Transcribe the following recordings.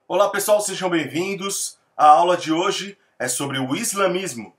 Olá pessoal, sejam bem-vindos. A aula de hoje é sobre o islamismo.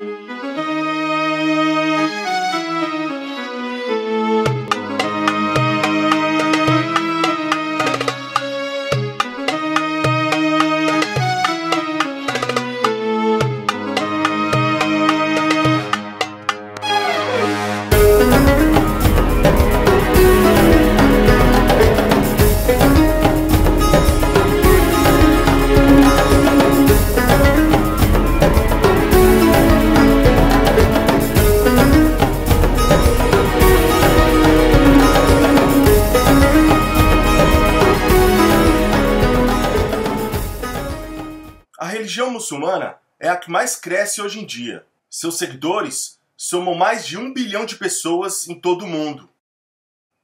A religião muçulmana é a que mais cresce hoje em dia. Seus seguidores somam mais de 1 bilhão de pessoas em todo o mundo.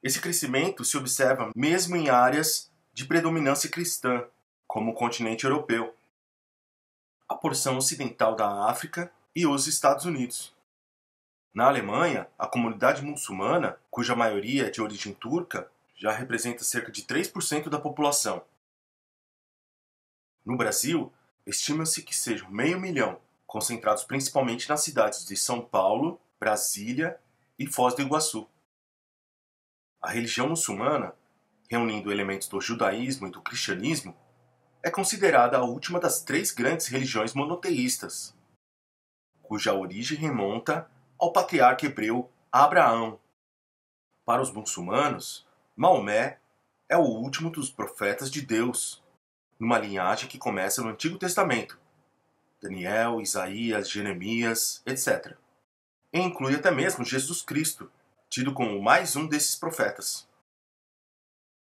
Esse crescimento se observa mesmo em áreas de predominância cristã, como o continente europeu, a porção ocidental da África e os Estados Unidos. Na Alemanha, a comunidade muçulmana, cuja maioria é de origem turca, já representa cerca de 3% da população. No Brasil, estima-se que sejam 500 mil, concentrados principalmente nas cidades de São Paulo, Brasília e Foz do Iguaçu. A religião muçulmana, reunindo elementos do judaísmo e do cristianismo, é considerada a última das 3 grandes religiões monoteístas, cuja origem remonta ao patriarca hebreu Abraão. Para os muçulmanos, Maomé é o último dos profetas de Deus, numa linhagem que começa no Antigo Testamento, Daniel, Isaías, Jeremias, etc. E inclui até mesmo Jesus Cristo, tido como mais um desses profetas.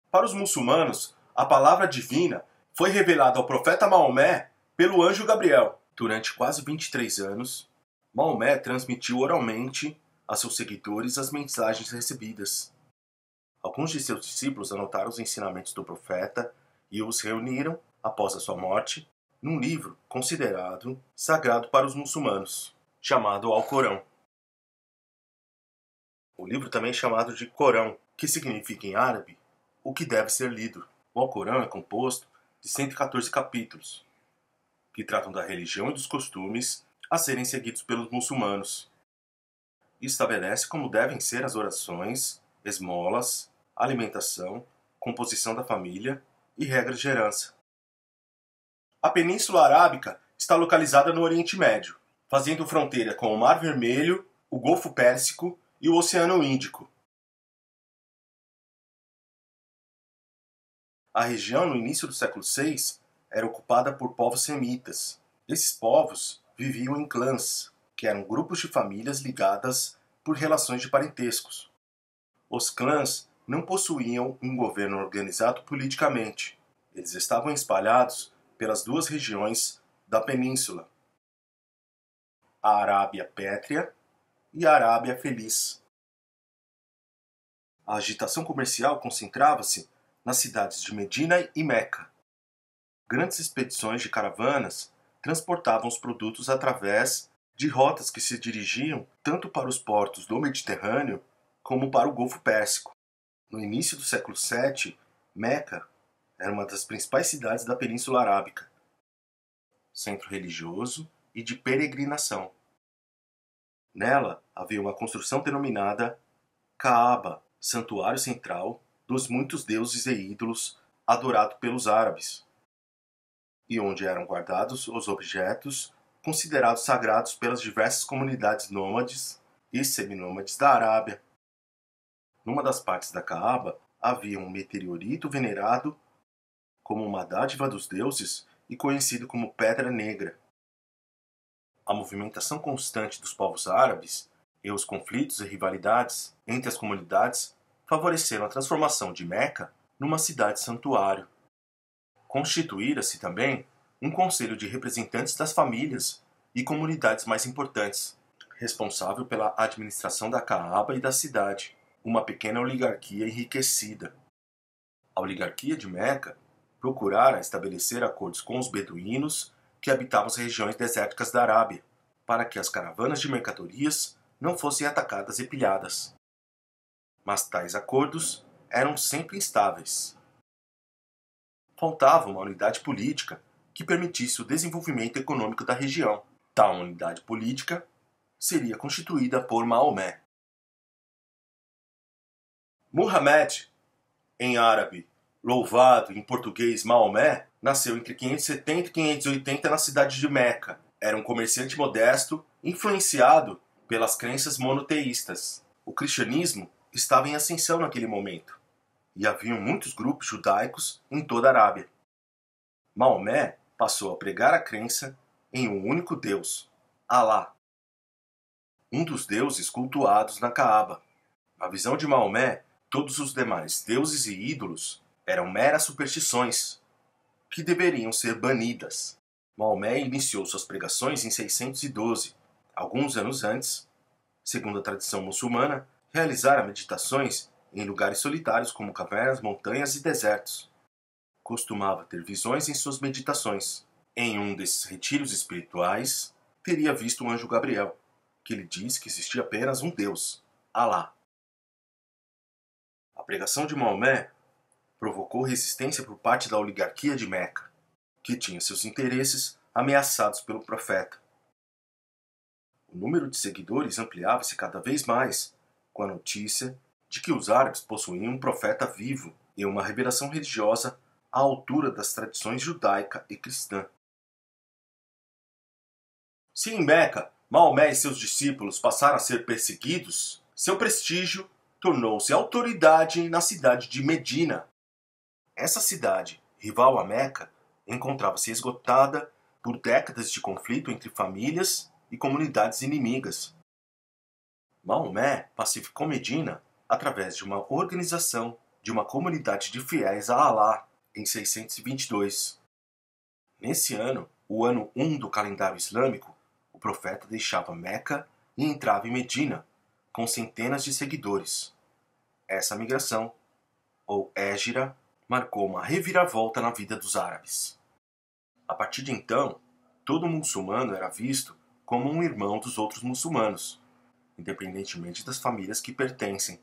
Para os muçulmanos, a palavra divina foi revelada ao profeta Maomé pelo anjo Gabriel. Durante quase 23 anos, Maomé transmitiu oralmente a seus seguidores as mensagens recebidas. Alguns de seus discípulos anotaram os ensinamentos do profeta e os reuniram, após a sua morte, num livro considerado sagrado para os muçulmanos, chamado Alcorão. O livro também é chamado de Corão, que significa em árabe o que deve ser lido. O Alcorão é composto de 114 capítulos, que tratam da religião e dos costumes a serem seguidos pelos muçulmanos, e estabelece como devem ser as orações, esmolas, alimentação, composição da família e regras de herança. A Península Arábica está localizada no Oriente Médio, fazendo fronteira com o Mar Vermelho, o Golfo Pérsico e o Oceano Índico. A região, no início do século VI, era ocupada por povos semitas. Esses povos viviam em clãs, que eram grupos de famílias ligadas por relações de parentescos. Os clãs não possuíam um governo organizado politicamente. Eles estavam espalhados pelas 2 regiões da península, a Arábia Pétrea e a Arábia Feliz. A agitação comercial concentrava-se nas cidades de Medina e Meca. Grandes expedições de caravanas transportavam os produtos através de rotas que se dirigiam tanto para os portos do Mediterrâneo como para o Golfo Pérsico. No início do século VII, Meca era uma das principais cidades da Península Arábica, centro religioso e de peregrinação. Nela havia uma construção denominada Kaaba, santuário central dos muitos deuses e ídolos adorado pelos árabes, e onde eram guardados os objetos considerados sagrados pelas diversas comunidades nômades e seminômades da Arábia. Numa das partes da Kaaba havia um meteorito venerado como uma dádiva dos deuses e conhecido como Pedra Negra. A movimentação constante dos povos árabes e os conflitos e rivalidades entre as comunidades favoreceram a transformação de Meca numa cidade-santuário. Constituíra-se também um conselho de representantes das famílias e comunidades mais importantes, responsável pela administração da Kaaba e da cidade, uma pequena oligarquia enriquecida. A oligarquia de Meca procurara estabelecer acordos com os beduínos que habitavam as regiões desérticas da Arábia, para que as caravanas de mercadorias não fossem atacadas e pilhadas. Mas tais acordos eram sempre instáveis. Faltava uma unidade política que permitisse o desenvolvimento econômico da região. Tal unidade política seria constituída por Maomé. Muhammad, em árabe, louvado, em português Maomé, nasceu entre 570 e 580 na cidade de Meca. Era um comerciante modesto, influenciado pelas crenças monoteístas. O cristianismo estava em ascensão naquele momento, e haviam muitos grupos judaicos em toda a Arábia. Maomé passou a pregar a crença em um único Deus, Alá, um dos deuses cultuados na Caaba. Na visão de Maomé, todos os demais deuses e ídolos eram meras superstições que deveriam ser banidas. Maomé iniciou suas pregações em 612. Alguns anos antes, segundo a tradição muçulmana, realizara meditações em lugares solitários como cavernas, montanhas e desertos. Costumava ter visões em suas meditações. Em um desses retiros espirituais, teria visto o anjo Gabriel, que lhe disse que existia apenas um Deus, Alá. A pregação de Maomé provocou resistência por parte da oligarquia de Meca, que tinha seus interesses ameaçados pelo profeta. O número de seguidores ampliava-se cada vez mais com a notícia de que os árabes possuíam um profeta vivo e uma revelação religiosa à altura das tradições judaica e cristã. Se em Meca Maomé e seus discípulos passaram a ser perseguidos, seu prestígio tornou-se autoridade na cidade de Medina. Essa cidade, rival a Meca, encontrava-se esgotada por décadas de conflito entre famílias e comunidades inimigas. Maomé pacificou Medina através de uma organização de uma comunidade de fiéis a Alá em 622. Nesse ano, o ano 1 do calendário islâmico, o profeta deixava Meca e entrava em Medina, com centenas de seguidores. Essa migração, ou hégira, marcou uma reviravolta na vida dos árabes. A partir de então, todo muçulmano era visto como um irmão dos outros muçulmanos, independentemente das famílias que pertencem.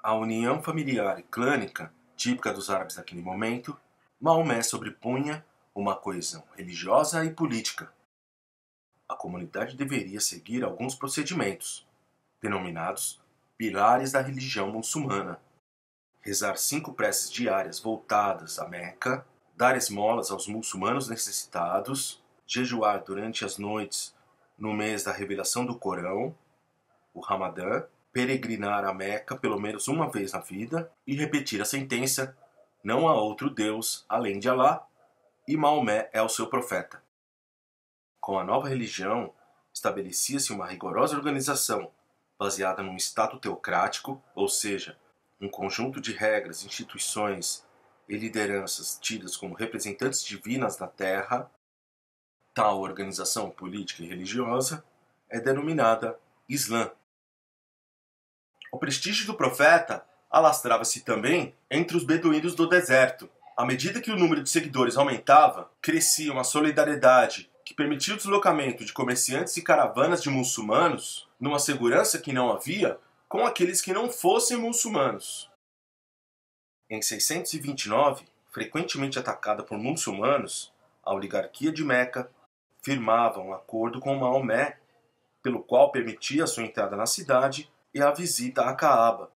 A união familiar e clânica, típica dos árabes naquele momento, Maomé sobrepunha uma coesão religiosa e política. A comunidade deveria seguir alguns procedimentos, denominados pilares da religião muçulmana. Rezar 5 preces diárias voltadas a Meca, dar esmolas aos muçulmanos necessitados, jejuar durante as noites no mês da revelação do Corão, o Ramadã, peregrinar a Meca pelo menos uma vez na vida e repetir a sentença: não há outro Deus além de Alá e Maomé é o seu profeta. Com a nova religião, estabelecia-se uma rigorosa organização baseada num Estado teocrático, ou seja, um conjunto de regras, instituições e lideranças tidas como representantes divinas na Terra. Tal organização política e religiosa é denominada Islã. O prestígio do profeta alastrava-se também entre os beduínos do deserto. À medida que o número de seguidores aumentava, crescia uma solidariedade que permitia o deslocamento de comerciantes e caravanas de muçulmanos numa segurança que não havia com aqueles que não fossem muçulmanos. Em 629, frequentemente atacada por muçulmanos, a oligarquia de Meca firmava um acordo com Maomé, pelo qual permitia a sua entrada na cidade e a visita à Caaba.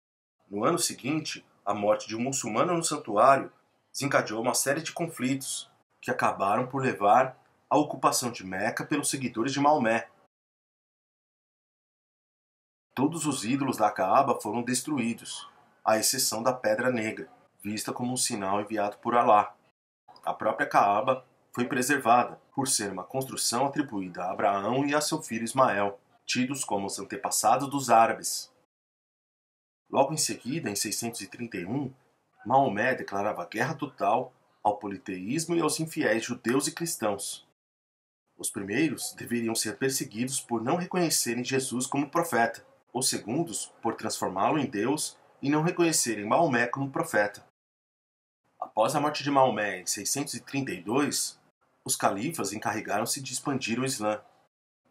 No ano seguinte, a morte de um muçulmano no santuário desencadeou uma série de conflitos que acabaram por levar à ocupação de Meca pelos seguidores de Maomé. Todos os ídolos da Caaba foram destruídos, à exceção da Pedra Negra, vista como um sinal enviado por Alá. A própria Caaba foi preservada, por ser uma construção atribuída a Abraão e a seu filho Ismael, tidos como os antepassados dos árabes. Logo em seguida, em 631, Maomé declarava guerra total ao politeísmo e aos infiéis judeus e cristãos. Os primeiros deveriam ser perseguidos por não reconhecerem Jesus como profeta, os segundos por transformá-lo em Deus e não reconhecerem Maomé como profeta. Após a morte de Maomé em 632, os califas encarregaram-se de expandir o Islã.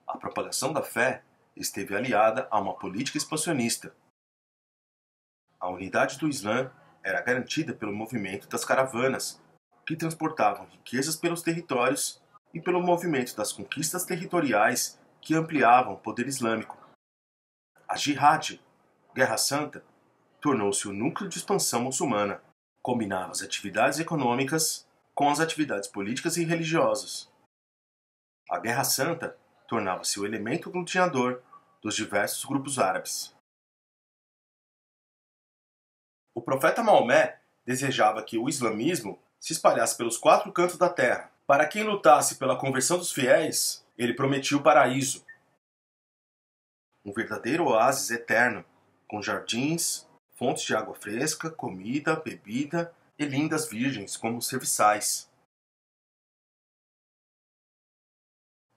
A propagação da fé esteve aliada a uma política expansionista. A unidade do Islã era garantida pelo movimento das caravanas, que transportavam riquezas pelos territórios e pelo movimento das conquistas territoriais que ampliavam o poder islâmico. A Jihad, Guerra Santa, tornou-se o núcleo de expansão muçulmana. Combinava as atividades econômicas com as atividades políticas e religiosas. A Guerra Santa tornava-se o elemento aglutinador dos diversos grupos árabes. O profeta Maomé desejava que o islamismo se espalhasse pelos 4 cantos da terra. Para quem lutasse pela conversão dos fiéis, ele prometia o paraíso. Um verdadeiro oásis eterno, com jardins, fontes de água fresca, comida, bebida e lindas virgens como serviçais.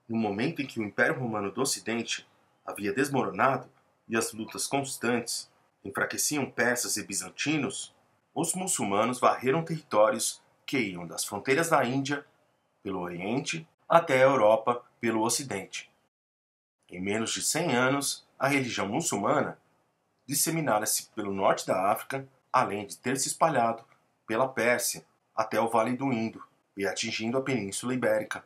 No momento em que o Império Romano do Ocidente havia desmoronado e as lutas constantes enfraqueciam persas e bizantinos, os muçulmanos varreram territórios que iam das fronteiras da Índia, pelo Oriente, até a Europa, pelo Ocidente. Em menos de 100 anos, a religião muçulmana disseminara-se pelo norte da África, além de ter se espalhado pela Pérsia até o Vale do Indo e atingindo a Península Ibérica.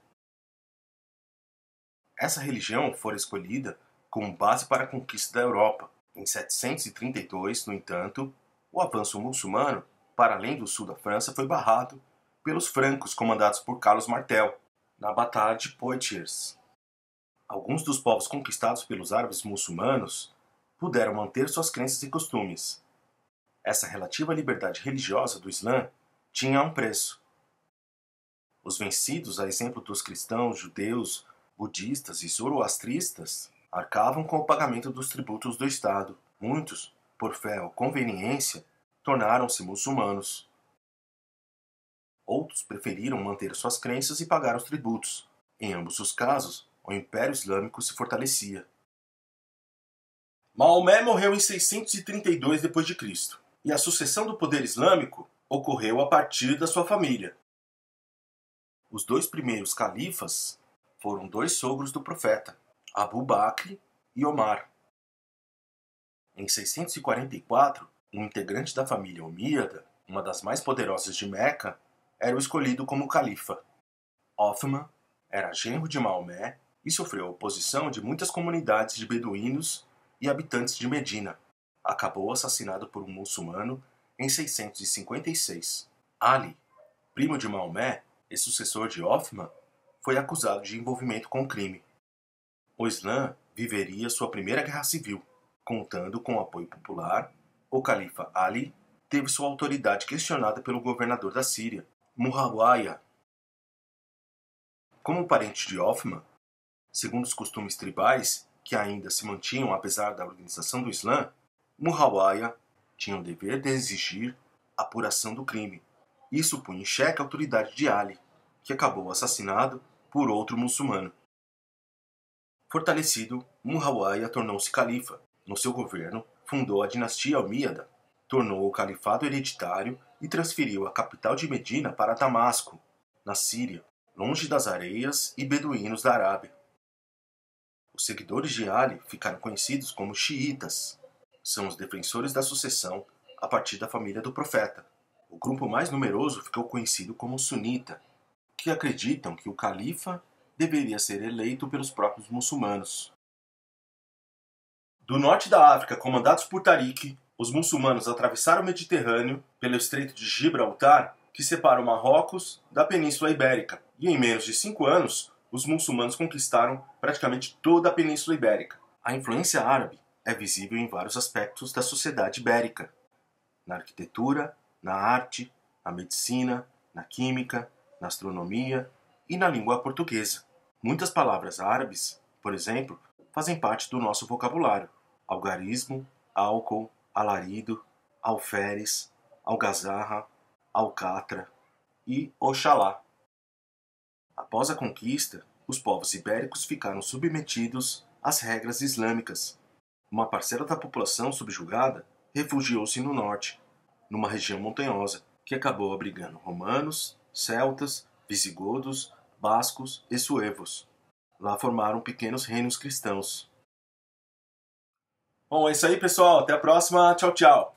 Essa religião fora escolhida como base para a conquista da Europa. Em 732, no entanto, o avanço muçulmano para além do sul da França foi barrado pelos francos comandados por Carlos Martel, na Batalha de Poitiers. Alguns dos povos conquistados pelos árabes muçulmanos puderam manter suas crenças e costumes. Essa relativa liberdade religiosa do Islã tinha um preço. Os vencidos, a exemplo dos cristãos, judeus, budistas e zoroastristas, arcavam com o pagamento dos tributos do Estado. Muitos, por fé ou conveniência, tornaram-se muçulmanos. Outros preferiram manter suas crenças e pagar os tributos. Em ambos os casos, o Império Islâmico se fortalecia. Maomé morreu em 632 d.C. e a sucessão do poder islâmico ocorreu a partir da sua família. Os 2 primeiros califas foram 2 sogros do profeta, Abu Bakr e Omar. Em 644, um integrante da família omíada, uma das mais poderosas de Meca, era o escolhido como califa. Othman era genro de Maomé e sofreu a oposição de muitas comunidades de beduínos e habitantes de Medina. Acabou assassinado por um muçulmano em 656. Ali, primo de Maomé e sucessor de Othman, foi acusado de envolvimento com o crime. O Islã viveria sua primeira guerra civil. Contando com o apoio popular, o califa Ali teve sua autoridade questionada pelo governador da Síria, Muawiyah. Como parente de Othman, segundo os costumes tribais que ainda se mantinham apesar da organização do Islã, Muawiyah tinha o dever de exigir a apuração do crime. Isso punha em xeque a autoridade de Ali, que acabou assassinado por outro muçulmano. Fortalecido, Muawiyah tornou-se califa. No seu governo, fundou a dinastia Omíada, tornou o califado hereditário e transferiu a capital de Medina para Damasco, na Síria, longe das areias e beduínos da Arábia. Os seguidores de Ali ficaram conhecidos como xiitas. São os defensores da sucessão a partir da família do profeta. O grupo mais numeroso ficou conhecido como sunita, que acreditam que o califa deveria ser eleito pelos próprios muçulmanos. Do norte da África, comandados por Tariq, os muçulmanos atravessaram o Mediterrâneo pelo Estreito de Gibraltar, que separa o Marrocos da Península Ibérica, e em menos de 5 anos, os muçulmanos conquistaram praticamente toda a Península Ibérica. A influência árabe é visível em vários aspectos da sociedade ibérica: na arquitetura, na arte, na medicina, na química, na astronomia e na língua portuguesa. Muitas palavras árabes, por exemplo, fazem parte do nosso vocabulário: algarismo, álcool, alarido, alferes, algazarra, alcatra e oxalá. Após a conquista, os povos ibéricos ficaram submetidos às regras islâmicas. Uma parcela da população subjugada refugiou-se no norte, numa região montanhosa, que acabou abrigando romanos, celtas, visigodos, bascos e suevos. Lá formaram pequenos reinos cristãos. Bom, é isso aí, pessoal. Até a próxima. Tchau, tchau.